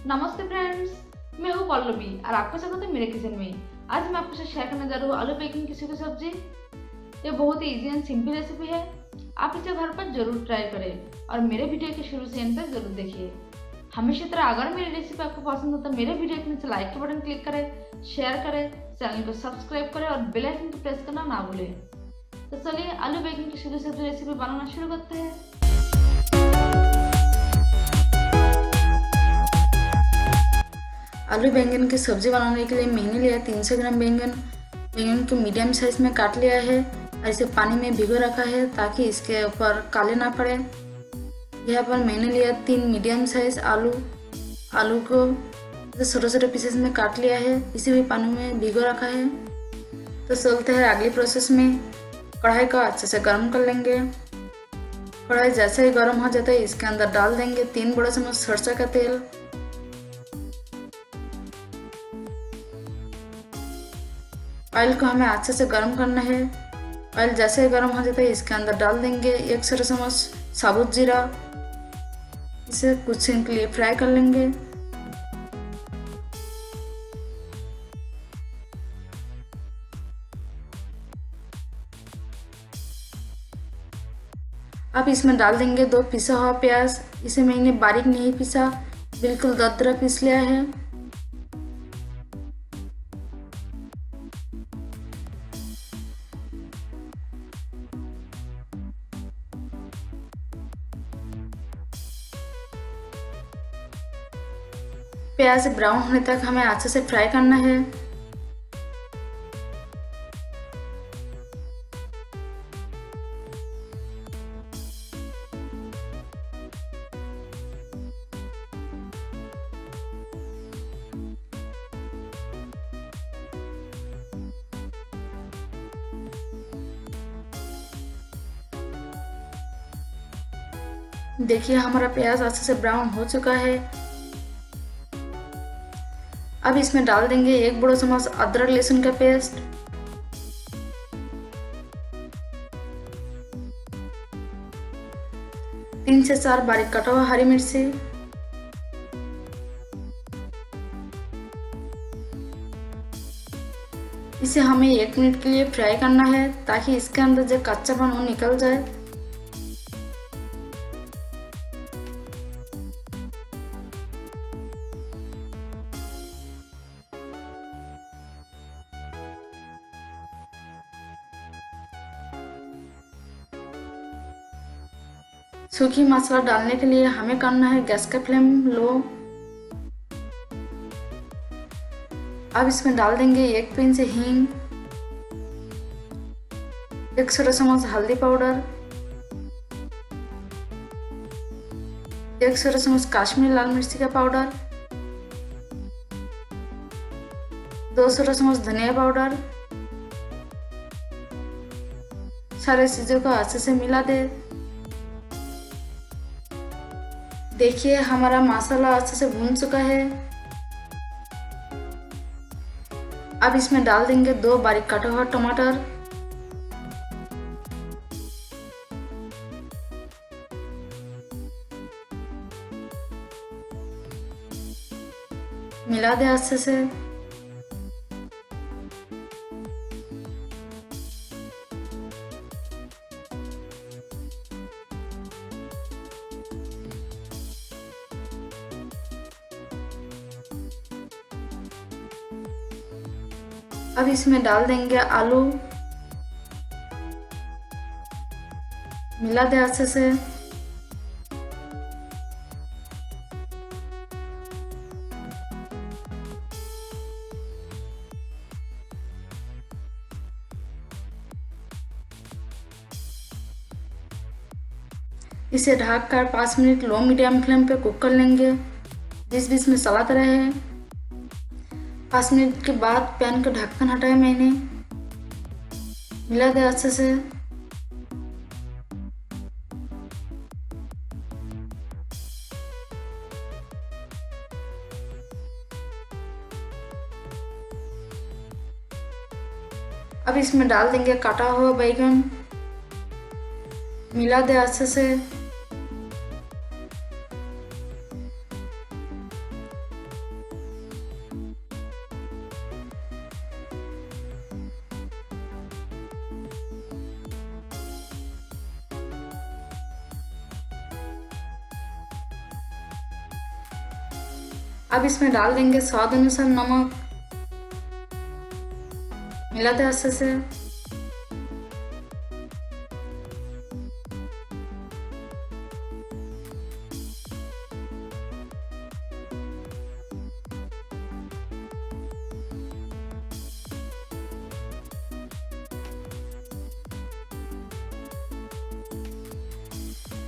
नमस्ते फ्रेंड्स, मैं हूँ पल्लवी और आपका स्वागत है मेरे किचन में। आज मैं आपके साथ शेयर करने जा रहा हूँ आलू बेकिंग की सूखी सब्जी। ये बहुत ही इजी एंड सिंपल रेसिपी है। आप इसे घर पर जरूर ट्राई करें और मेरे वीडियो के शुरू से एंड तक जरूर देखिए। हमेशा तरह अगर मेरी रेसिपी आपको पसंद हो तो मेरे वीडियो के नीचे लाइक के बटन क्लिक करें, शेयर करें, चैनल को सब्सक्राइब करें और बेल आइकन को प्रेस करना ना भूलें। तो चलिए आलू बेकिंग की सूखी सब्जी रेसिपी बनाना शुरू करते हैं। आलू बैंगन की सब्जी बनाने के लिए मैंने लिया 300 ग्राम बैंगन। बैंगन को मीडियम साइज में काट लिया है और इसे पानी में भिगो रखा है ताकि इसके ऊपर काले ना पड़े। यहाँ पर मैंने लिया 3 मीडियम साइज आलू। आलू को छोटे छोटे पीसेस में काट लिया है, इसे भी पानी में भिगो रखा है। तो चलते हैं अगली प्रोसेस में। कढ़ाई को अच्छे से गर्म कर लेंगे। कढ़ाई जैसे ही गर्म हो जाता है इसके अंदर डाल देंगे 3 बड़े चम्मच सरसों का तेल। ऑयल को हमें अच्छे से गर्म करना है। ऑयल जैसे ही गर्म हो जाता है इसके अंदर डाल देंगे 1 छोटा चम्मच साबुत जीरा। इसे कुछ सेकंड के लिए फ्राई कर लेंगे। अब इसमें डाल देंगे 2 पिसा हुआ प्याज। इसे मैंने बारीक नहीं पिसा, बिल्कुल दरदरा पीस लिया है। प्याज ब्राउन होने तक हमें अच्छे से फ्राई करना है। देखिए हमारा प्याज अच्छे से ब्राउन हो चुका है। अब इसमें डाल देंगे 1 बड़ा चम्मच अदरक लहसुन का पेस्ट। तीन से 4 बारीक कटा हुआ हरी मिर्ची। इसे हमें 1 मिनट के लिए फ्राई करना है ताकि इसके अंदर जो कच्चापन वो निकल जाए। सूखी मसाला डालने के लिए हमें करना है गैस का फ्लेम लो। अब इसमें डाल देंगे 1 पिंच हींग, 1 छोटा चम्मच हल्दी पाउडर, 1 छोटा चम्मच काश्मीरी लाल मिर्ची का पाउडर, 2 छोटा चम्मच धनिया पाउडर। सारे चीजों को अच्छे से मिला दे। देखिए हमारा मसाला अच्छे से भून चुका है। अब इसमें डाल देंगे 2 बारीक कटा हुआ टमाटर, मिला दे अच्छे से। अब इसमें डाल देंगे आलू, मिला दे अच्छे से। इसे ढककर 5 मिनट लो मीडियम फ्लेम पे कुक कर लेंगे, बीच बीच में चलाते रहे। 5 मिनट के बाद पैन का ढक्कन हटाया मैंने, मिला दे अच्छे से। अब इसमें डाल देंगे काटा हुआ बैगन, मिला दे अच्छे से। अब इसमें डाल देंगे स्वाद अनुसार नमक, मिलाते हैं अच्छे से।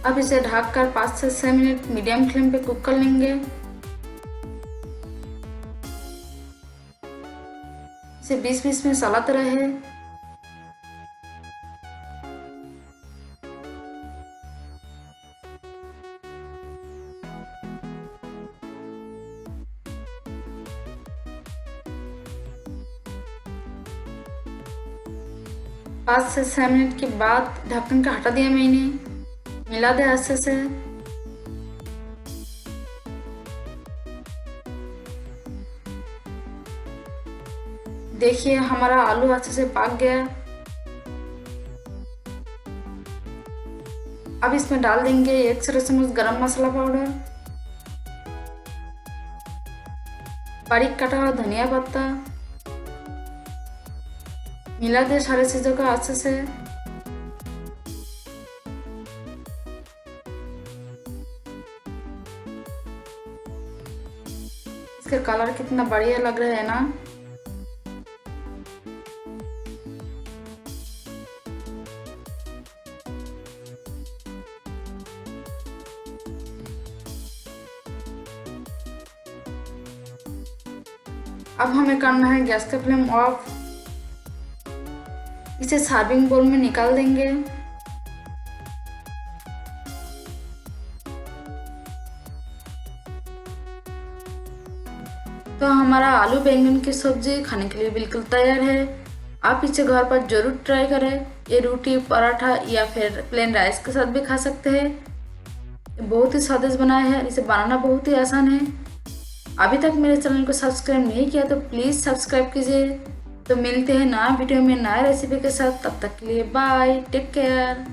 अब इसे ढककर 5 से 6 मिनट मीडियम फ्लेम पे कुक कर लेंगे। इसे 20-20 में चलाते रहे। पाँच से 6 मिनट के बाद ढक्कन का हटा दिया मैंने, मिला दे अच्छे से। देखिए हमारा आलू अच्छे से पक गया। अब इसमें डाल देंगे 1 छोटा चम्मच गरम मसाला पाउडर, बारीक कटा हुआ धनिया पत्ता, मिला दे सारे चीजों को अच्छे से। इसका कलर कितना बढ़िया लग रहा है ना। अब हमें करना है गैस का फ्लेम ऑफ। इसे सर्विंग बोल में निकाल देंगे। तो हमारा आलू बैंगन की सब्जी खाने के लिए बिल्कुल तैयार है। आप इसे घर पर जरूर ट्राई करें। ये रोटी, पराठा या फिर प्लेन राइस के साथ भी खा सकते हैं। बहुत ही स्वादिष्ट बना है। इसे बनाना बहुत ही आसान है। अभी तक मेरे चैनल को सब्सक्राइब नहीं किया तो प्लीज़ सब्सक्राइब कीजिए। तो मिलते हैं नया वीडियो में नए रेसिपी के साथ। तब तक के लिए बाय, टेक केयर।